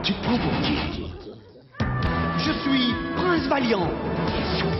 Tu te prends pour qui? Je suis Prince Valiant.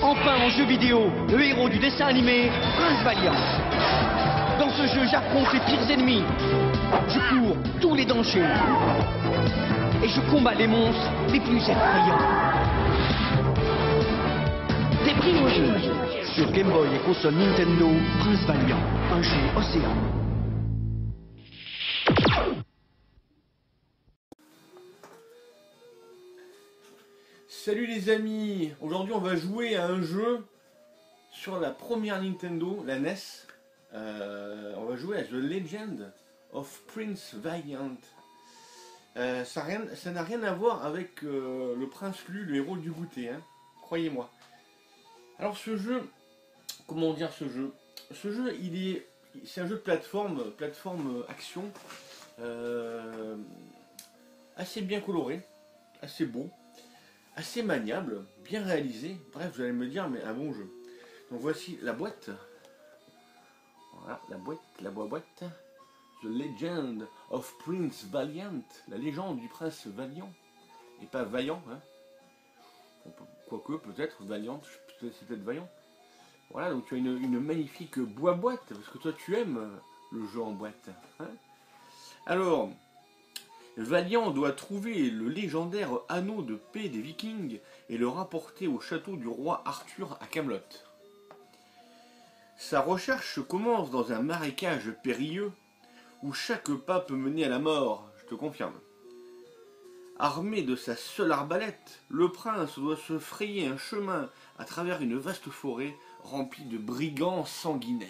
Enfin en jeu vidéo, le héros du dessin animé Prince Valiant. Dans ce jeu, j'affronte les pires ennemis. Je cours tous les dangers. Et je combats les monstres les plus effrayants. Des prix au jeu. Sur Game Boy et console Nintendo, Prince Valiant, un jeu océan. Salut les amis, aujourd'hui on va jouer à un jeu sur la première Nintendo, la NES. On va jouer à The Legend of Prince Valiant. Ça n'a rien à voir avec le prince Lu, le héros du goûter, hein, croyez-moi. Alors ce jeu, comment dire ce jeu? Ce jeu, c'est un jeu de plateforme action, assez bien coloré, assez beau, assez maniable, bien réalisé. Bref, vous allez me dire, mais un bon jeu. Donc voici la boîte. Voilà, la boîte. The Legend of Prince Valiant, la légende du prince Valiant, et pas Vaillant, hein. Quoique, peut-être, Valiant, c'est peut-être Vaillant. Voilà, donc tu as une magnifique boîte, parce que toi tu aimes le jeu en boîte. Hein. Alors, Valiant doit trouver le légendaire anneau de paix des Vikings et le rapporter au château du roi Arthur à Camelot. Sa recherche commence dans un marécage périlleux où chaque pas peut mener à la mort, je te confirme. Armé de sa seule arbalète, le prince doit se frayer un chemin à travers une vaste forêt remplie de brigands sanguinaires.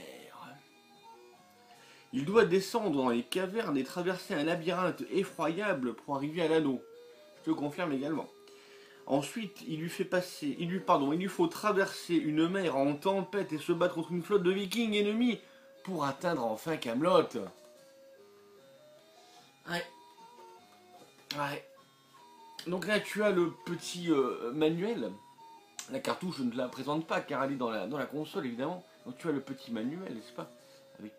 Il doit descendre dans les cavernes et traverser un labyrinthe effroyable pour arriver à l'anneau. Je te confirme également. Ensuite, il lui faut traverser une mer en tempête et se battre contre une flotte de vikings ennemis pour atteindre enfin Camelot. Ouais. Donc là, tu as le petit manuel. La cartouche, je ne la présente pas car elle est dans la console évidemment. Donc tu as le petit manuel, n'est-ce pas? Avec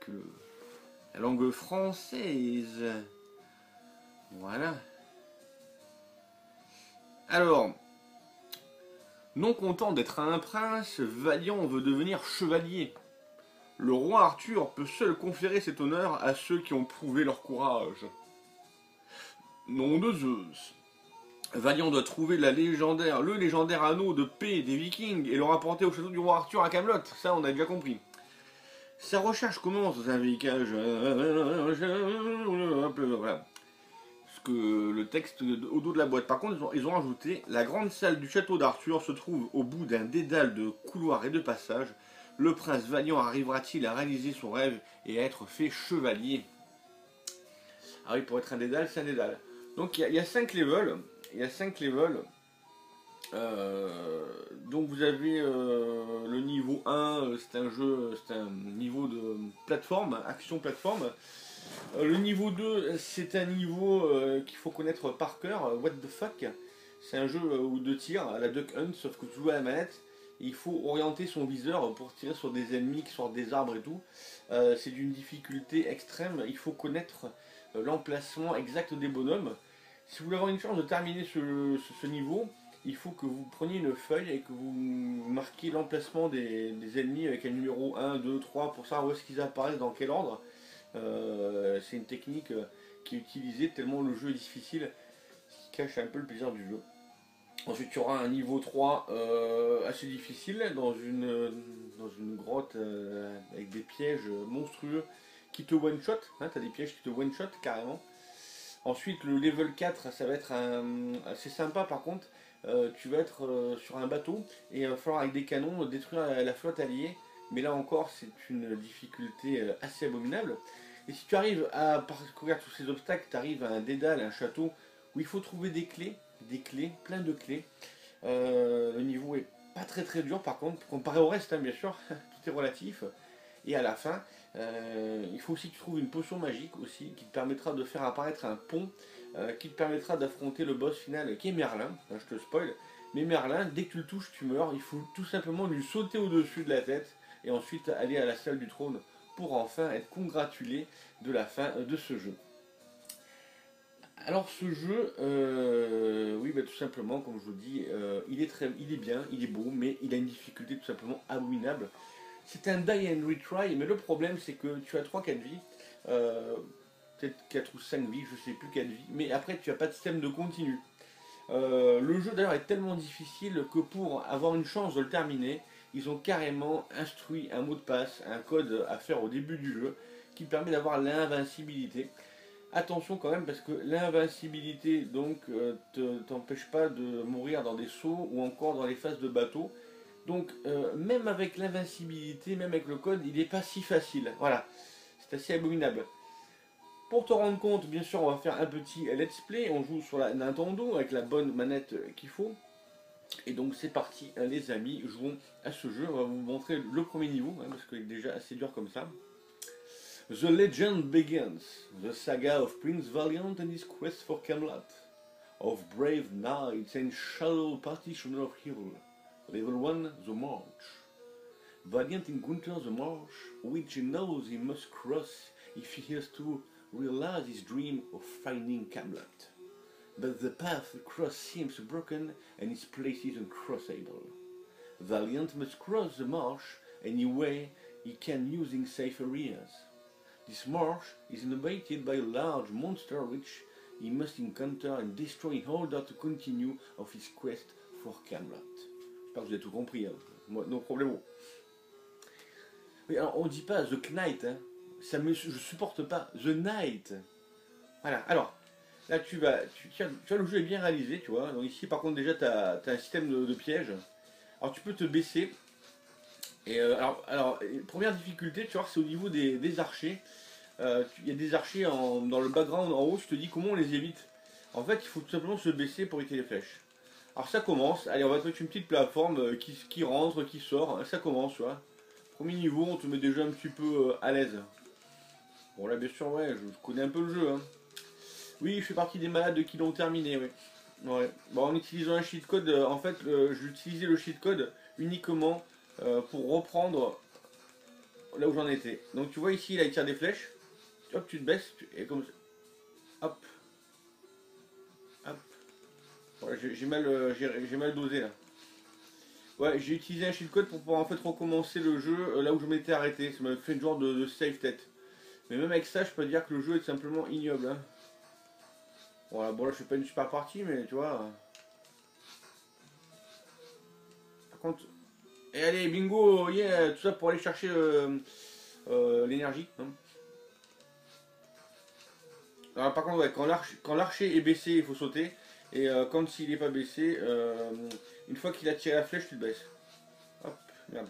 la langue française. Voilà. Alors, non content d'être un prince, Valiant veut devenir chevalier. Le roi Arthur peut seul conférer cet honneur à ceux qui ont prouvé leur courage. Nom de Zeus. Valiant doit trouver le légendaire anneau de paix des Vikings et le rapporter au château du roi Arthur à Camelot. Ça, on a déjà compris. Sa recherche commence dans un marécage. Voilà. Ce que le texte au dos de la boîte. Par contre, ils ont rajouté la grande salle du château d'Arthur se trouve au bout d'un dédale de couloirs et de passages. Le prince Valiant arrivera-t-il à réaliser son rêve et à être fait chevalier? Ah oui, pour être un dédale, c'est un dédale. Donc il y a 5 levels. Donc vous avez le niveau 1, c'est un niveau de plateforme, action plateforme. Le niveau 2, c'est un niveau qu'il faut connaître par cœur, what the fuck. C'est un jeu de tir à la Duck Hunt, sauf que tu joues à la manette. Et il faut orienter son viseur pour tirer sur des ennemis qui sortent des arbres et tout. C'est d'une difficulté extrême, il faut connaître l'emplacement exact des bonhommes. Si vous voulez avoir une chance de terminer ce niveau, il faut que vous preniez une feuille et que vous marquiez l'emplacement des ennemis avec un numéro 1, 2, 3 pour savoir où est-ce qu'ils apparaissent, dans quel ordre. C'est une technique qui est utilisée tellement le jeu est difficile, ce qui cache un peu le plaisir du jeu. Ensuite, tu auras un niveau 3 assez difficile dans une grotte avec des pièges monstrueux qui te one-shot. Hein, tu as des pièges qui te one-shot carrément. Ensuite, le level 4, ça va être assez sympa par contre. Tu vas être sur un bateau et il va falloir avec des canons détruire la flotte alliée. Mais là encore, c'est une difficulté assez abominable. Et si tu arrives à parcourir tous ces obstacles, tu arrives à un dédale, un château, où il faut trouver des clés, plein de clés. Le niveau est pas très dur par contre, comparé au reste, hein, bien sûr, tout est relatif. Et à la fin, il faut aussi que tu trouves une potion magique aussi, qui te permettra de faire apparaître un pont, qui te permettra d'affronter le boss final qui est Merlin. Enfin, je te spoil, mais Merlin, dès que tu le touches, tu meurs. Il faut tout simplement lui sauter au-dessus de la tête et ensuite aller à la salle du trône pour enfin être congratulé de la fin de ce jeu. Alors ce jeu, oui, bah, tout simplement, comme je vous dis, il est bien, il est beau, mais il a une difficulté tout simplement abominable. C'est un die and retry, mais le problème c'est que tu as 3-4 vies, peut-être 4 ou 5 vies, je sais plus 4 vies, mais après tu n'as pas de système de continu. Le jeu d'ailleurs est tellement difficile que pour avoir une chance de le terminer, ils ont carrément instruit un mot de passe, un code à faire au début du jeu, qui permet d'avoir l'invincibilité. Attention quand même parce que l'invincibilité donc t'empêche pas de mourir dans des sauts ou encore dans les phases de bateau. Donc même avec l'invincibilité, même avec le code, il n'est pas si facile. Voilà, c'est assez abominable. Pour te rendre compte, bien sûr, on va faire un petit let's play. On joue sur la Nintendo avec la bonne manette qu'il faut. Et donc c'est parti, hein, les amis, jouons à ce jeu. On va vous montrer le premier niveau, hein, parce qu'il est déjà assez dur comme ça. The legend begins, the saga of Prince Valiant and his quest for Camelot, of brave knights and shallow practitioner of Hyrule. Level 1, the march. Valiant encounters the marsh, which he knows he must cross if he has to realize his dream of finding Camelot. But the path across seems broken and its places uncrossable. Valiant must cross the marsh any way he can using safe areas. This marsh is inhabited by a large monster which he must encounter and destroy in order to continue of his quest for Camelot. J'espère que vous avez tout compris, hein. Moi, no problème. Oui, alors on dit pas The Knight, hein. Je supporte pas The Knight. Voilà, alors, là tu vois, le jeu est bien réalisé, tu vois. Donc ici par contre déjà tu as un système de piège. Alors tu peux te baisser. Et première difficulté, tu vois, c'est au niveau des archers. Il y a des archers dans le background en haut, je te dis comment on les évite. En fait, il faut tout simplement se baisser pour éviter les flèches. Alors ça commence, allez, on va te mettre une petite plateforme qui rentre, qui sort, ça commence, tu vois. Premier niveau, on te met déjà un petit peu à l'aise. Bon là, bien sûr, ouais, je connais un peu le jeu, hein. Oui, je fais partie des malades qui l'ont terminé, oui. Ouais. Bon, en utilisant un cheat code, en fait, j'ai utilisé le cheat code uniquement pour reprendre là où j'en étais. Donc tu vois ici, là il tire des flèches. Hop, tu te baisses, et comme ça. Hop. Hop. Voilà, j'ai mal dosé là. Ouais, j'ai utilisé un cheat code pour pouvoir en fait recommencer le jeu là où je m'étais arrêté. Ça m'a fait une genre de save tête. Mais même avec ça, je peux dire que le jeu est simplement ignoble, hein. Voilà, bon là je fais pas une super partie, mais tu vois. Par contre. Et allez, bingo, yeah, tout ça pour aller chercher l'énergie, hein. Alors, par contre, ouais, quand l'archer est baissé, il faut sauter. Et quand s'il n'est pas baissé, une fois qu'il a tiré la flèche, tu te baisses. Hop, merde.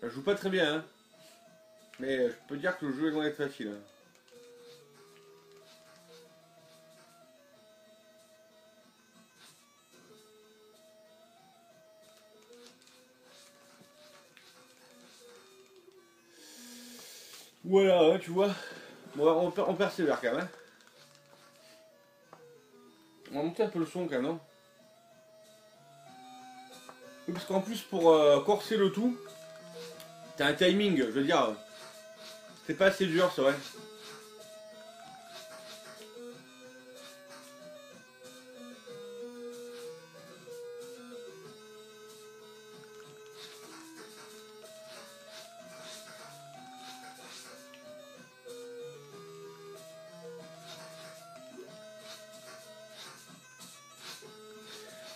Je joue pas très bien, hein. Mais je peux dire que le jeu est loin d'être facile, hein. Voilà, hein, tu vois. Bon, on persévère quand même, hein. On va monter un peu le son quand même, non? Oui, parce qu'en plus, pour corser le tout, t'as un timing, je veux dire. C'est pas assez dur, c'est vrai.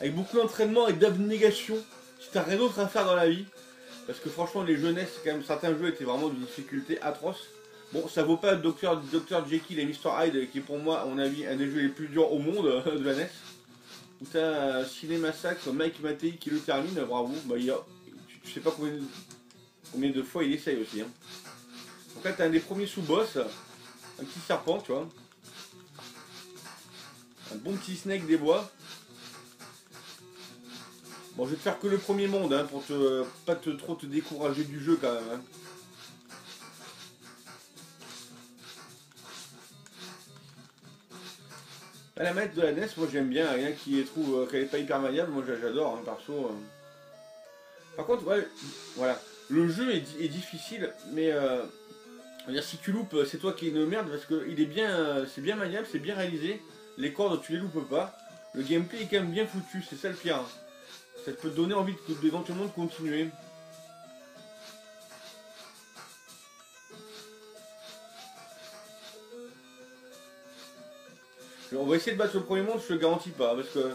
Avec beaucoup d'entraînement et d'abnégation, si t'as rien d'autre à faire dans la vie. Parce que franchement, les jeunesses, quand même, certains jeux étaient vraiment d'une difficulté atroce. Bon, ça vaut pas Dr Jekyll et Mr Hyde, qui est pour moi, à mon avis, un des jeux les plus durs au monde de la NES. Où t'as Ciné Massacre, Mike Mattei qui le termine, bravo. Bah, tu sais pas combien de fois il essaye aussi, hein. Donc là, t'as un des premiers sous-boss, un petit serpent, tu vois. Un bon petit snake des bois. Bon, je vais te faire que le premier monde, hein, pour pas trop te décourager du jeu quand même, hein. La manette de la NES, moi j'aime bien, rien qui trouve qu'elle est pas hyper maniable, moi j'adore, hein, perso. Par contre, ouais, voilà, le jeu est difficile, mais on va dire, si tu loupes, c'est toi qui es une merde, parce que il est bien, c'est bien maniable, c'est bien réalisé, les cordes tu les loupes pas, le gameplay est quand même bien foutu, c'est ça le pire. Hein. Ça peut te donner envie d'éventuellement de continuer. On va essayer de battre le premier monde, je te le garantis pas, parce que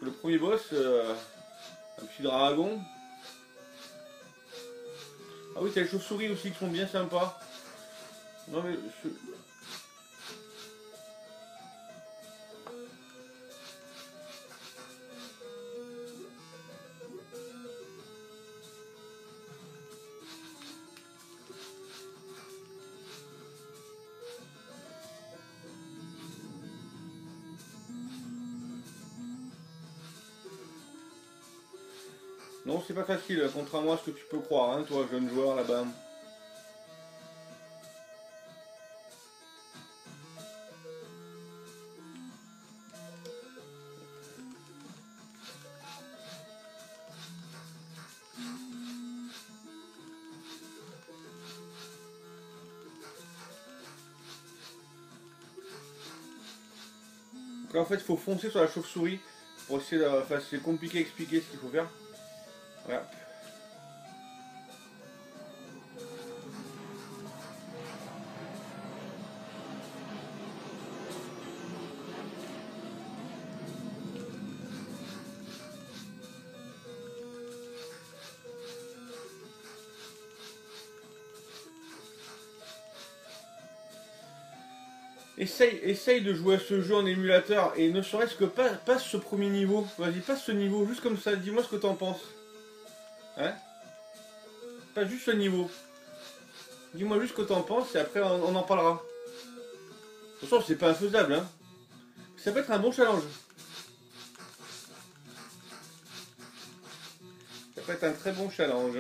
le premier boss, un petit dragon. Ah oui, t'as les chauves-souris aussi qui sont bien sympas. Non mais... Non, c'est pas facile, contrairement à ce que tu peux croire, hein, toi, jeune joueur là-bas. Donc là, en fait, il faut foncer sur la chauve-souris pour essayer de... Enfin, c'est compliqué à expliquer ce qu'il faut faire. Voilà. Essaye de jouer à ce jeu en émulateur et ne serait-ce que passe ce premier niveau. Vas-y, passe ce niveau, juste comme ça, dis-moi ce que t'en penses. Hein? Passe juste ce niveau. Dis-moi juste ce que t'en penses et après on en parlera. De toute façon, c'est pas infaisable, hein. Ça peut être un bon challenge. Ça peut être un très bon challenge.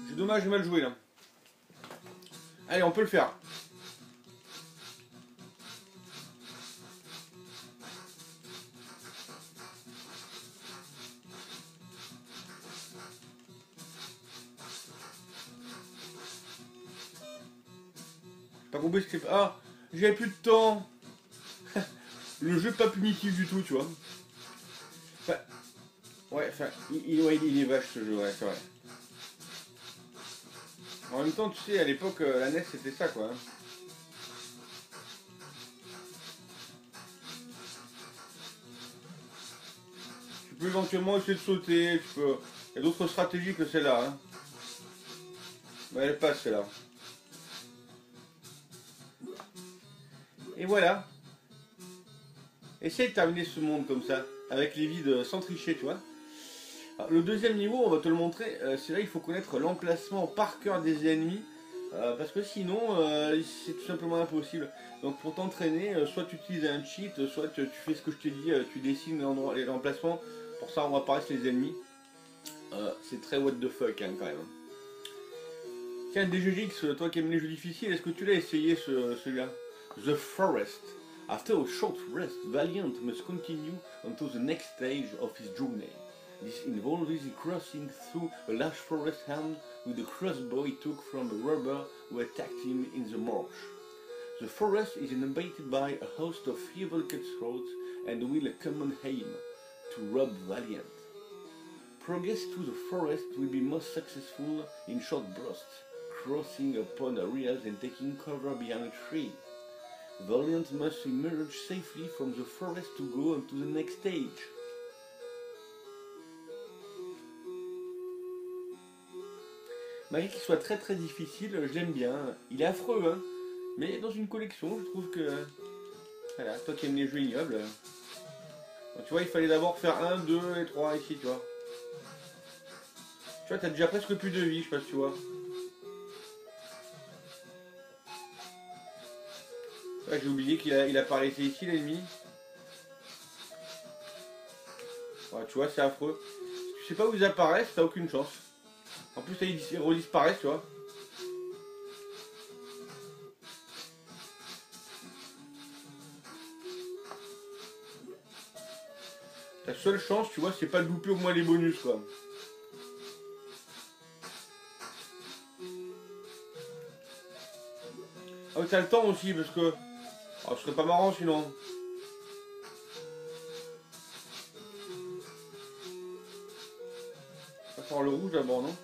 C'est dommage, j'ai mal joué là. Allez, on peut le faire. Pas compris ce que c'est. Ah, j'avais plus de temps. Le jeu pas punitif du tout, tu vois. Enfin, ouais, enfin, il est vache ce jeu, ouais, c'est vrai. En même temps, tu sais, à l'époque, la NES c'était ça, quoi. Hein. Tu peux éventuellement essayer de sauter, tu peux... Il y a d'autres stratégies que celle-là, hein. Mais elle passe, celle-là. Et voilà. Essaye de terminer ce monde comme ça, avec les vides sans tricher, tu vois. Alors, le deuxième niveau, on va te le montrer, c'est là il faut connaître l'emplacement par cœur des ennemis, parce que sinon c'est tout simplement impossible. Donc pour t'entraîner, soit tu utilises un cheat, soit tu fais ce que je te dis, tu dessines l'emplacement, pour ça on apparaissent les ennemis. C'est très what the fuck hein, quand même. Tiens, DGX, toi qui aimes les jeux difficiles, est-ce que tu l'as essayé celui-là? The Forest. After a short rest, Valiant must continue until the next stage of his journey. This involves crossing through a large forest hand with the crossbow he took from the robber who attacked him in the marsh. The forest is inhabited by a host of evil cutthroats and will a common aim, to rob Valiant. Progress through the forest will be most successful in short bursts, crossing upon areas and taking cover behind a tree. Valiant must emerge safely from the forest to go on to the next stage. Malgré qu'il soit très très difficile, je l'aime bien. Il est affreux, hein. Mais dans une collection, je trouve que... Voilà, toi qui aimes les jeux ignobles... Donc, tu vois, il fallait d'abord faire 1, 2 et 3 ici, tu vois. Tu vois, t'as déjà presque plus de vie, je sais pas si tu vois. Ouais, j'ai oublié qu'il apparaissait ici l'ennemi. Ouais, tu vois, c'est affreux. Tu sais pas où ils apparaissent, t'as aucune chance. En plus, là, ils redisparaissent, tu vois. Ta seule chance, tu vois, c'est pas de louper au moins les bonus, quoi. Ah, t'as le temps aussi, parce que... Oh, ce serait pas marrant, sinon. On va faire le rouge, d'abord, non?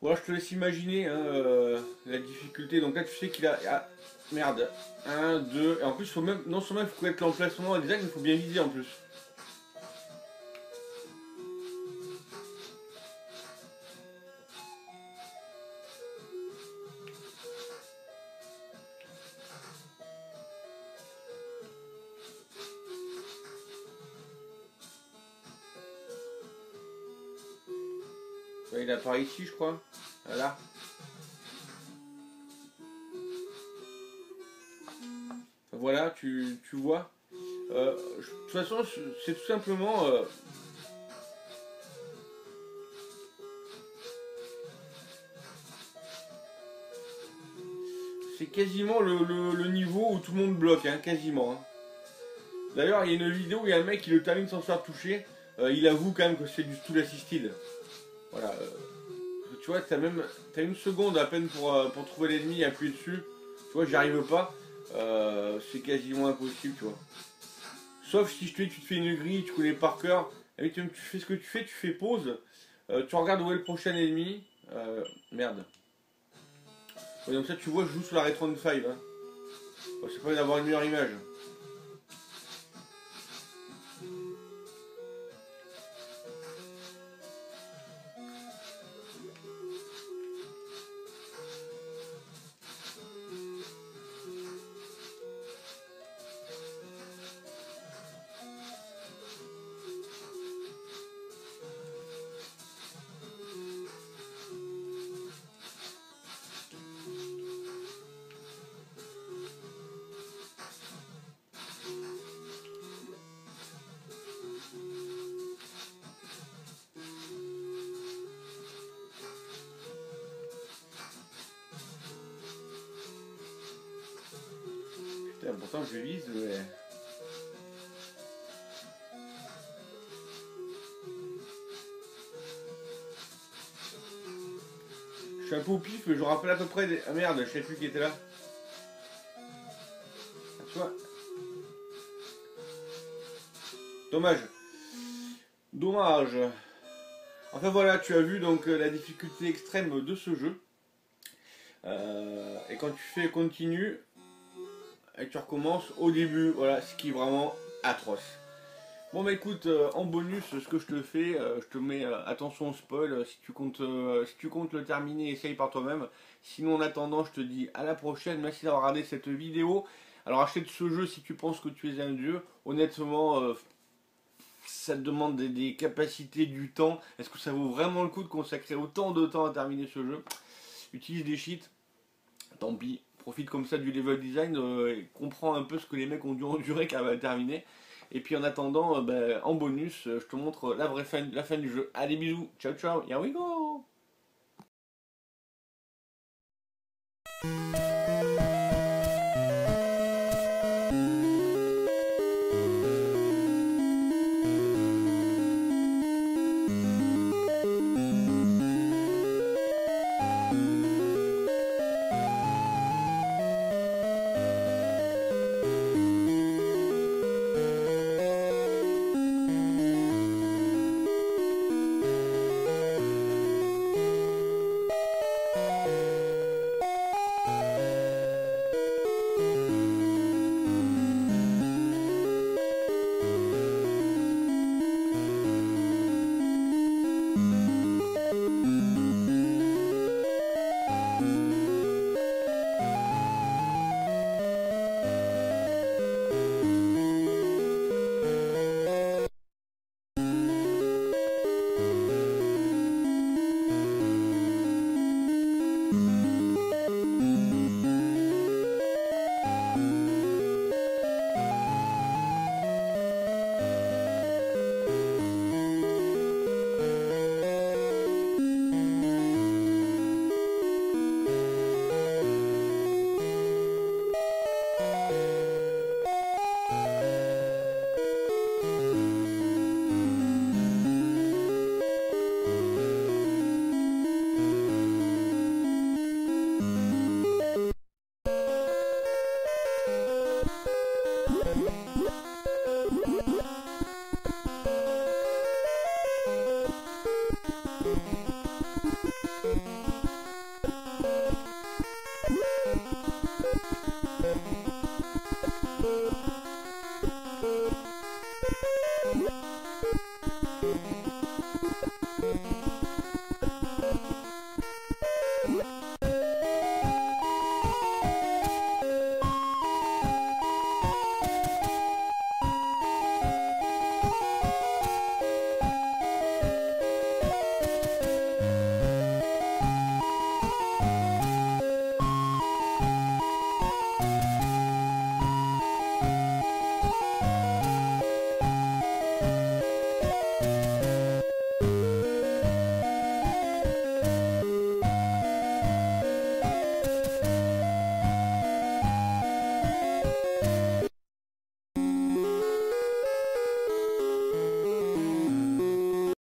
Voilà, je te laisse imaginer hein, la difficulté. Donc là, tu sais qu'il a... Ah, merde. 1, 2... Et en plus, faut même... non seulement il faut connaître l'emplacement et les angles, il faut bien viser en plus. Ouais, il apparaît ici, je crois. Voilà. Voilà, tu vois. De toute façon, c'est tout simplement... c'est quasiment le niveau où tout le monde bloque, hein, quasiment. Hein. D'ailleurs, il y a une vidéo où il y a un mec qui le termine sans se faire toucher. Il avoue quand même que c'est du tool assisted. Voilà. Tu vois, t'as une seconde à peine pour trouver l'ennemi et appuyer dessus. Tu vois, j'y arrive pas. C'est quasiment impossible, tu vois. Sauf si tu te fais une grille, tu connais par cœur. Et tu fais ce que tu fais pause. Tu regardes où est le prochain ennemi. Merde. Ouais, donc ça, tu vois, je joue sur la Ray 35. Hein. Bon, c'est pas d'avoir une meilleure image. Putain, pourtant je vise, mais... Je suis un peu au pif, mais je me rappelle à peu près des... Ah merde, je sais plus qui était là. Ah, tu vois. Dommage. Dommage. Enfin voilà, tu as vu donc la difficulté extrême de ce jeu. Et quand tu fais continue, et tu recommences au début, voilà, ce qui est vraiment atroce. Bon bah écoute, en bonus, ce que je te fais, je te mets attention au spoil, si tu comptes le terminer, essaye par toi-même. Sinon en attendant, je te dis à la prochaine, merci d'avoir regardé cette vidéo. Alors achète ce jeu si tu penses que tu es un dieu. Honnêtement, ça te demande des capacités, du temps. Est-ce que ça vaut vraiment le coup de consacrer autant de temps à terminer ce jeu? Utilise des cheats, tant pis. Profite comme ça du level design, et comprends un peu ce que les mecs ont dû endurer quand à terminer. Et puis en attendant, en bonus, je te montre la fin du jeu. Allez, bisous, ciao ciao, here we go.